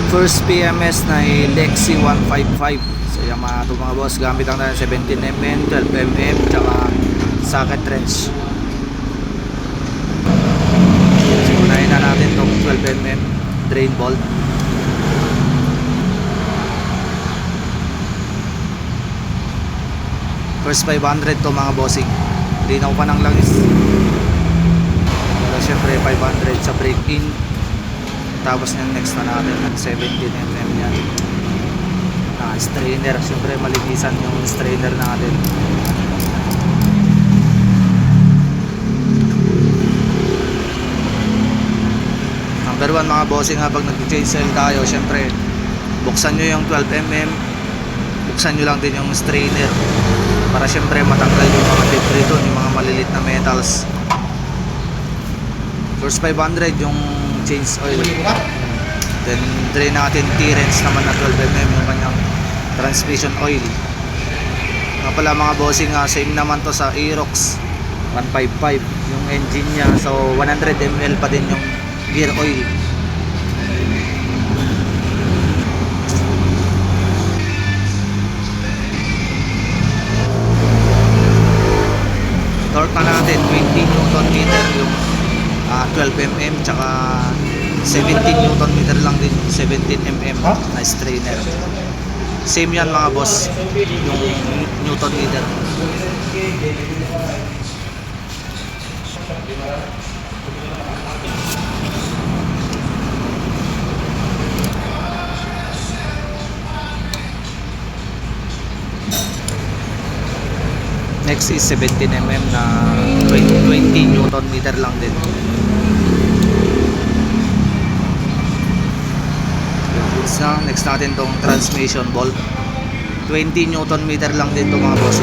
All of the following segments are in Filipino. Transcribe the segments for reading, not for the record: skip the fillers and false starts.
First PMS na Lexi 155. So yung mga boss, gamit lang natin 17mm, 12mm, tsaka socket wrench. So unahin na natin itong 12mm drain bolt. First 500 to mga bossing. Linaw pa ng langis. Pero syempre 500 sa break in. Tapos yung next na natin 17mm yan. Strainer, syempre maligisan yung strainer natin. Number 1 mga bossing, pag nag-change oil tayo, syempre buksan nyo yung 12mm, buksan nyo lang din yung strainer para syempre matanggal yung mga debris doon, yung mga malilit na metals. First 500 yung change oil, then drain natin T-wrench naman na 12mm yung kanyang transmission oil. Nga pala mga bossing, same naman to sa Aerox 155 yung engine nya, so 100 ml pa din yung gear oil. Torque na natin 20 Nm yung 12mm, tsaka 17 Nm lang din yung 17mm na strainer. Same yan mga boss, yung Newton meter. Next is 17mm na 20 Newton meter lang din. Next natin tong transmission bolt, 20 Newton meter lang din to mga boss.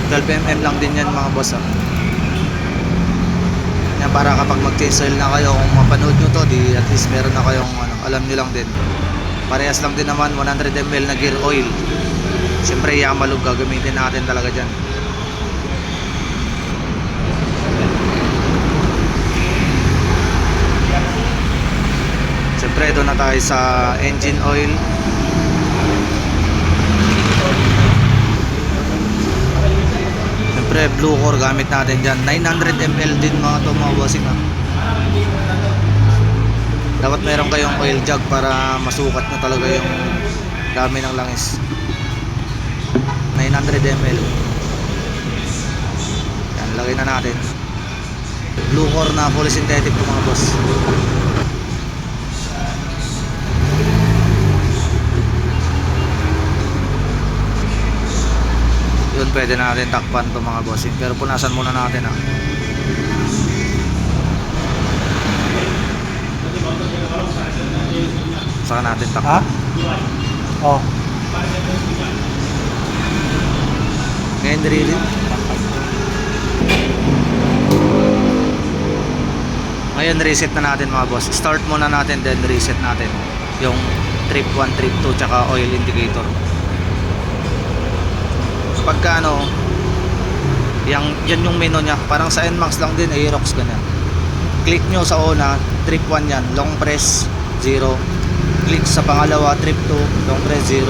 12mm lang din yan mga boss. Yan, para kapag mag-change oil na kayo, kung mapanood nyo to, di at least meron na kayong alam nyo lang din. Parehas lang din naman 100 ml na gear oil. Siyempre Yamalog gagamitin natin talaga dyan. Siyempre doon na tayo sa engine oil. Siyempre Blue Core gamit natin dyan, 900 ml din mga bossing. Dapat meron kayong oil jug para masukat nyo talaga yung dami ng langis. 900 ml. Yan, lagay na natin. Blue Core na fully synthetic po mga boss. Yun, pwede natin takpan to mga bossing, pero punasan muna natin saka natin takpan. Oh. Ngayon really ngayon reset na natin mga boss. Start muna natin, then reset natin yung trip 1, trip 2, tsaka oil indicator. Pagka yan yung menu nya, parang sa NMAX lang din, Aerox ganyan. Click nyo sa una, trip 1 yan, long press 0. Click sa pangalawa, trip 2, long press 0.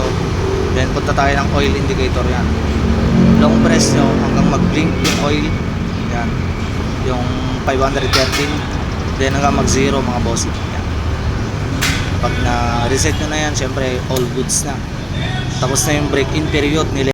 Then punta tayo ng oil indicator yan. Long press nyo hanggang mag blink yung oil yan, yung 513. Then hanggang mag 0 mga boss yan. Pag na reset nyo na yan, syempre all goods na. Tapos na yung break in period nila.